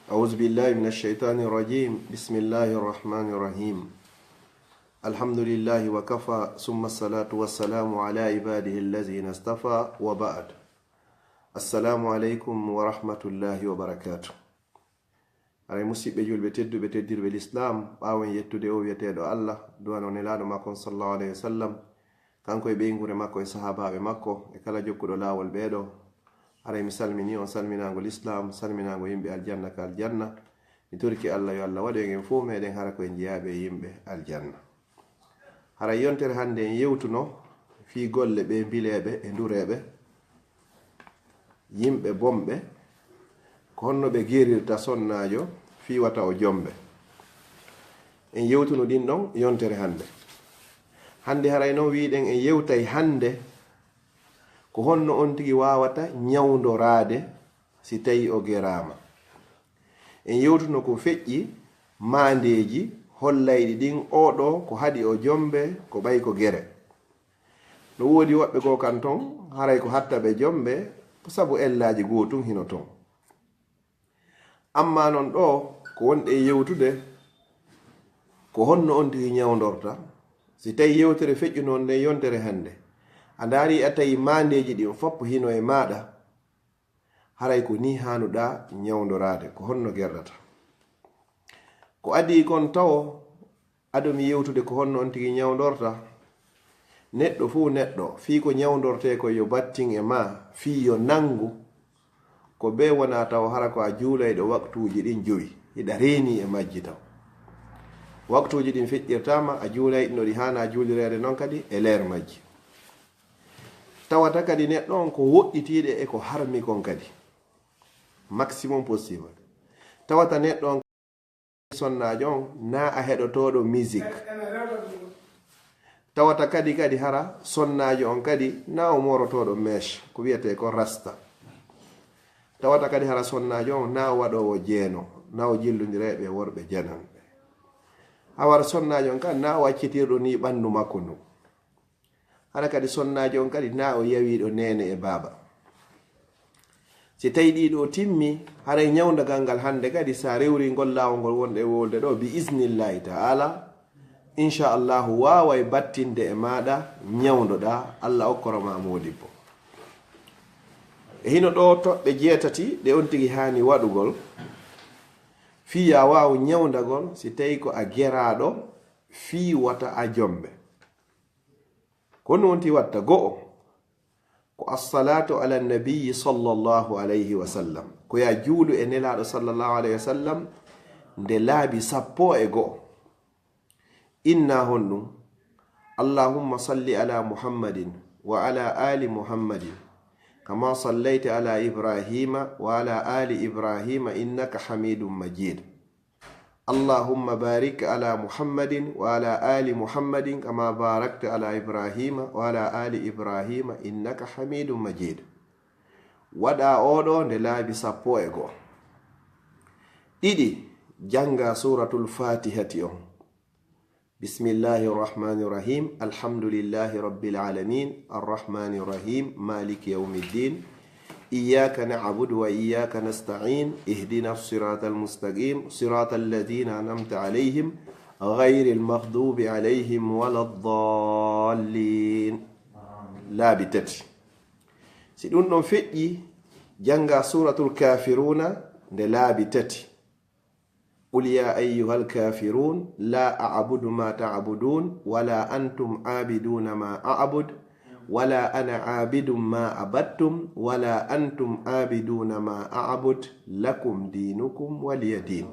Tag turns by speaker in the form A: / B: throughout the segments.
A: أعوذ بالله من الشيطان الرجيم بسم الله الرحمن الرحيم الحمد لله وكفى ثم الصلاة والسلام على عباده الذين اصطفى وبعد السلام عليكم ورحمة الله وبركاته aray musidɓe julɓe tedduɓe teddirɓe l'islam ɓawen yettude o wiyeteɗo allah duwano nelaɗo makko sallallahu alayhi wa sallam kanko e ɓeygure makko e sahabaɓe makko e kala jokkuɗo lawol ɓeɗo aray mi salmini on salminago l'islam salminago yimɓe aljanna ka aljanna mi turki allah yo allah waɗo en fo meɗen hara koye jiyaɓe yimɓe aljanna haray yontere hande en yewtuno fi golle ɓe bileɓe e ndureɓe yimɓe bomɓe ko honno ɓe gerirta sonnajo fiwata o jombe en yewtuno ɗin ɗon yontere hande haray noon wiɗen en yewtay hande ko honno on tigi wawata nyawdorade si tawi o gerama en yewtuno ko feƴƴi mandeji hollayɗi ɗin oɗo ko haɗi o jombe ko ɓay ko gere no wodi woɓɓe ko kan ton haray ko hatta ɓe jombe sabu ellaji gotum hino ton amma non ɗo ko wonɗe yewtude ko honno on tigi nyawdorta si tawi yewtere feƴƴi noon nde yontere hande a daari a tawi mandeji ɗin fopp hino e maɗa haray ko ni hanuɗa nyawdorade ko honno gerdata ko adi kon taw aɗomi yewtude ko honno on tigi nyawdorta neɗɗo fu neɗɗo fi ko nyawdorte ko yo battin e ma fi yo nangu ko be wona taw hara ko a juulayɗo waktuji ɗin jowi hiɗa reeni e majji taw waktuji ɗin feƴƴirtama a juulayɗino ɗi hana juulirede noon kadi e leer majji tawata kadi neɗɗo on ko woɗɗitiɗe e ko harmi kon kadi maximum possible tawata neɗɗo on sonnajo on na a heɗotoɗo musique tawata kadi hara sonnajo on kadi na o morotoɗo meche ko wiyete ko rasta tawata kadi hara sonnajo on na o waɗowo jeeno na o jillodireɓe worɓe jananɓe hawara sonnajo on kadi na o accitirɗo ni ɓandu makko ndu hara kadi sonnajo on kadi na o yawiɗo nene e baba si tawi ɗiɗo timmi haray nyawdagal ngal hande kadi sa rewri ngol lawol ngol wonɗe wolde ɗo bi isnillahi ta'ala inchallahu waway battinde e maɗa nyawdoɗa allah okkoroma modibbo e hino ɗo toɓɓe jeetati ɗe on tigi hani waɗugol fiya waw nyawdagol si tawi ko a geraɗo fi wata a jombe kono wonti watta go'o ko assalatu ala nabiyi sallallahu alayhi wa sallam ko ya juulu e nelaɗo sallallahu alayhi wa sallam nde laabi 11 inna honɗum allahumma salli ala muhammadin wa ala ali muhammadin kama sallaita ala ibrahima wa ala ali ibrahima innaka hamidum majid اللهم بارك على محمد وعلى آل محمد كما باركت على إبراهيم وعلى آل إبراهيم إنك حميد مجيد ودا أودو نلابي سابو إيغو إيدي جانغا سورة الفاتحة بسم الله الرحمن الرحيم الحمد لله رب العالمين الرحمن الرحيم مالك يوم الدين إياك نعبد وإياك نستعين اهدنا الصراط المستقيم صراط الذين أنعمت عليهم غير المغضوب عليهم ولا الضالين لا بتتي سيدون فئي جنغا سورة الكافرون لا بتتي قل يا أيها الكافرون لا أعبد ما تعبدون ولا أنتم عابدون ما أعبد ولا أنا عابد ما عبدتم ولا أنتم عابدون ما أعبد لكم دينكم ولي دين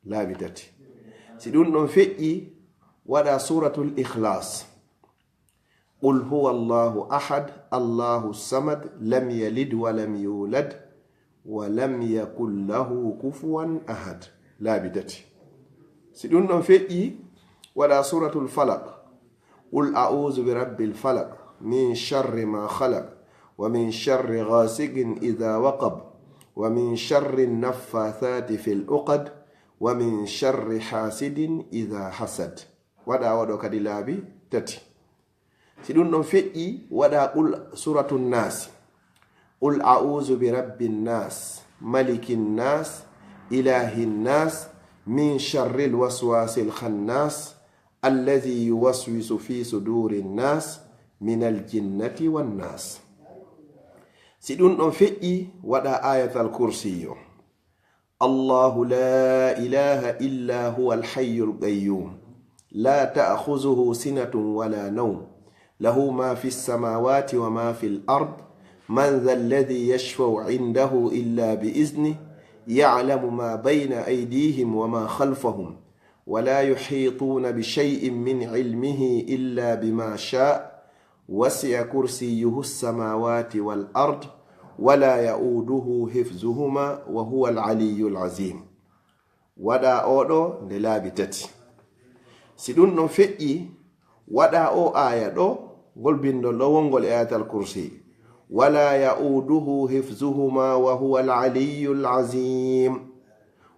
A: لا بدتي سيدون فئي ودا سورة الإخلاص قل هو الله أحد الله الصمد لم يلد ولم يولد ولم يكن له كفوا أحد لا بدتي سيدون فئي ودا سورة الفلق قل أعوذ برب الفلق من شر ما خلق ومن شر غاسق إذا وقب ومن شر النفاثات في العقد ومن شر حاسد إذا حسد ودا كدي لابي تتي سيدون فئي ودا قل سورة الناس قل أعوذ برب الناس ملك الناس ilahi nnas min sharri lwaswasi lkhannas alladhi yuwaswisu fi suduri nnas min aljinnati wannas. si ɗum ɗon feƴƴi waɗa ayatal kursiyo. allahu la ilaha illa huwa alhayyu alqayyum la ta'khuzuhu sinatun wala nawm lahu ma fi lsamawati wa ma fi lard man dha alladhi yashfau indahu illa biiznih يعلم ما بين أيديهم وما خلفهم ولا يحيطون بشيء من علمه إلا بما شاء وسع كرسيه السماوات والأرض ولا يؤوده حفظهما وهو العلي العظيم. ودا أودو نلابتتي سيدون نفئي ودا أو آية دو قل بندو لونغول آية الكرسي ولا يؤوده حفظهما وهو العلي العظيم.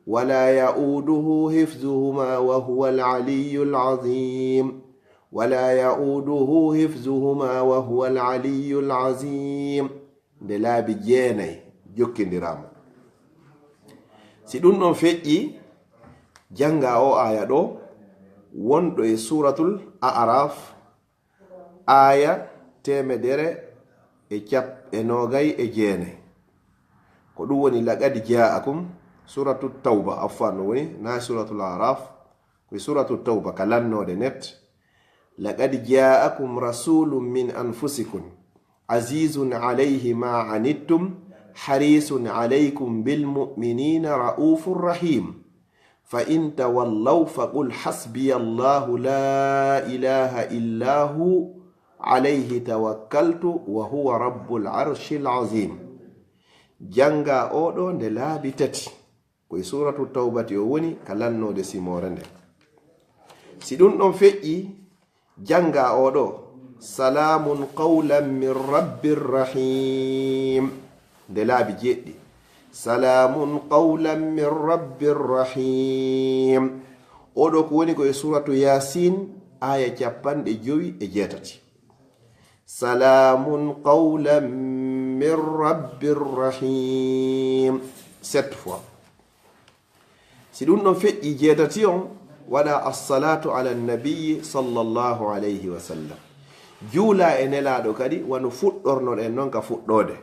A: ولا يؤوده حفظهما وهو العلي العظيم. ولا يؤوده حفظهما وهو العلي العظيم. بلا بجيني جوكي ديرام سيدون نون فيجي جانغا او آية دو وندو سورة الأعراف آية تيمدره enogay jeene ko ɗum woni laqad ja'akum suratu tawba afwan woni na suratul araf ko suratu tawba kalannode net laqad ja'akum rasulun min anfusikum azizun alayhi ma anittum harisun alaykum bil mu'minina raufur rahim fa in tawallaw faqul hasbiyallahu la ilaha illa hu alayhi tawakkaltu wa huwa rabbul arshil azim. janga oɗo nde laabi tati koye suratu tawbati o woni kalannode simore nde. si ɗum ɗon feƴƴi janga oɗo salamun qawlan min rabbir rahim nde laabi jeɗɗi salamun qawlan min rabbir rahim. oɗo ko woni koye suratu yasin aya 57. salamun qawlan min rabbir rahim 7 fois. si ɗum ɗon feƴƴi jeetati on waɗa assalatu ala nabiyi sallallahu alayhi wa sallam juula e nelaɗo kadi wano fuɗɗornoɗen noon ka fuɗɗode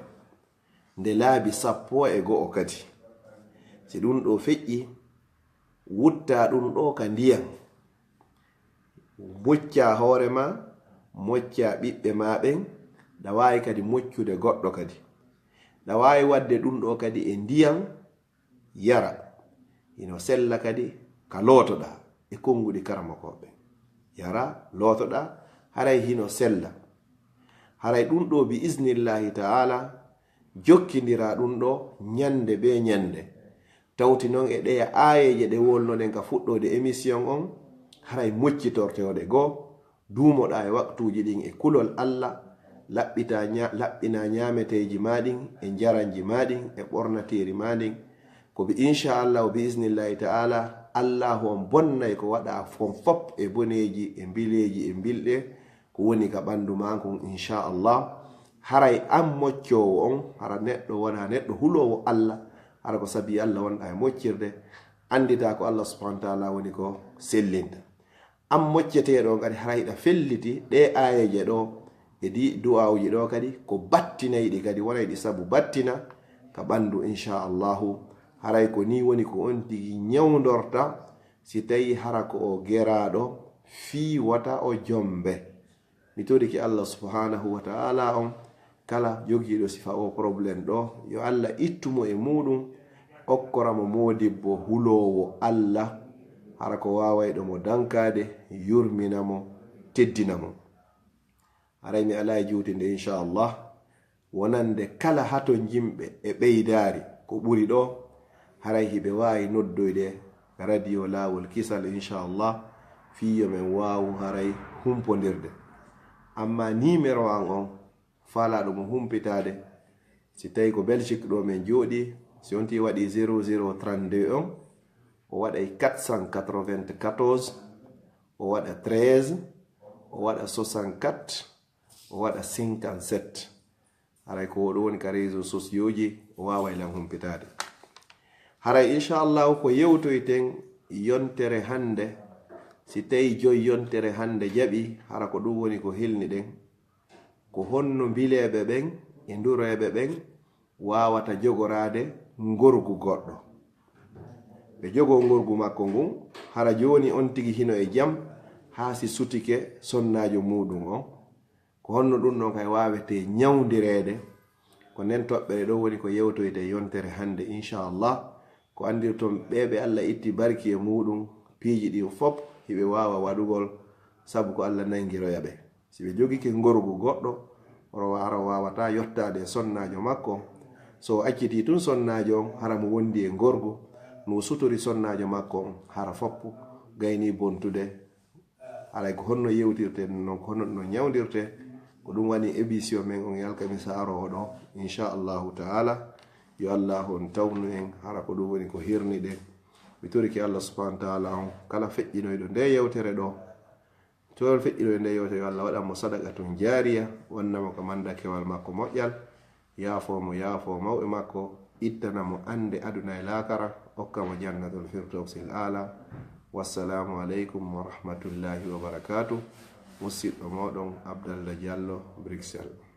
A: nde laabi 10 kadi. si ɗum ɗo feƴƴi wutta ɗum ɗo ka ndiyam mocca hoore ma mocca ɓiɓɓe maɓen ɗa wawi kadi moccude goɗɗo kadi ɗa wawi wadde ɗum ɗo kadi e ndiyam yara ino sella kadi ka lootoɗa e konguɗi karmakoɓe yara lootoɗa haray hino sella haray ɗum ɗo bi isnillahi ta'ala jokkidira ɗum ɗo ñande be ñande tawti noon e ɗeya ayeje ɗe wolnoɗen ka fuɗɗode émission on haray moccitortewoɗe goo duumoɗa e waktuji ɗin e kulol Allah laɓɓina ñameteji maɗin e jaranji maɗin e ɓornateri maɗin ko bi inchallah bi isnillahi ta'ala allahu on bonnay ko waɗa fon fop e boneji e mbileji e mbilɗe ko woni ka ɓandu makon inchallah haray an moccowo on hara neɗɗo wona neɗɗo hulowo Allah hara ko sabi Allah wonɗa e moccirde andita ko Allah subhanahu wa ta'ala woni ko sellinta an mocceteɗo kadi hara hiɗa felliti ɗe ayeje ɗo e di du'awuji ɗo kadi ko battinayɗi kadi wona ɗi sabu battina ka ɓandu inchallahu haray ko ni woni ko on tigi ñawdorta si tawi hara ko o geraɗo fi wata o jombe mi todiki Allah subhanahu wa ta'ala on kala jogiiɗo sifa o probléme ɗo yo Allah ittumo e muɗum okkoramo modibbo hulowo Allah hara ko wawayɗo mo dankade yurminamo teddinamo haray mi ala juutinde inchallah wonande kala hato jimɓe e ɓeydari ko ɓuri ɗo haray hiɓe wawi noddoyde radio lawol kisal inchallah fiyo men wawu haray humpodirde amma numéro an on falaɗo mo humpitade si tawi ko Belgique ɗo men jooɗi si on ti waɗi 0032 on o waɗay 494 o waɗa 13 o waɗa 64 o waɗa 57 haray ko oɗo woni ka réseau sociaux ji o wawa lan humpitade haray inchallahu ko yewtoyten yontere hande si tawi joyi yontere hande jaɓi hara ko ɗum woni ko hilni ɗen ko honno bileɓe ɓen e ndureɓe ɓen wawata jogorade ngorgu goɗɗo ɓe jogo ngorgu makko ngun hara joni on tigi hino e jam ha si sutike sonnajo muɗum on ko honno ɗum ɗon kay wawete ñawdirede ko nden toɓɓere ɗo woni ko yewtoyte yontere hande inchallah ko andirton ɓeɓe Allah itti barki e muɗum piiji ɗi fop hiɓe wawa waɗugol sabu ko Allah nangiroya ɓe si ɓe jogike ngorgu goɗɗo hara wawata yottade sonnajo makko so acciti tun sonnajo on hara mo wondi e ngorgu no sutori sonnajo makko on hara foppu gayni bontude alay ko honno yewtirte non ko honno no ñawdirte ko ɗum wani émission men on yalkami saaro o ɗo inchallahu taala yo Allah on tawnu en hara ko ɗum woni ko hirniɗe mi toriki Allah subhanahu wa taala on kala feƴƴinoyɗo nde yewtere ɗo tol feƴƴinoyɗo nde yewtere yo Allah waɗanmo sadaka tun jariya wonnamo ko manda kewal makko moƴƴal yaafomo yaafo mawɓe makko ittanamo ande aduna e lakara hokkamo jannatul firdausil ala wassalamu aleykum wa rahmatullahi wa barakatuh musidɗo moɗon Abdallah Diallo Bruxelles.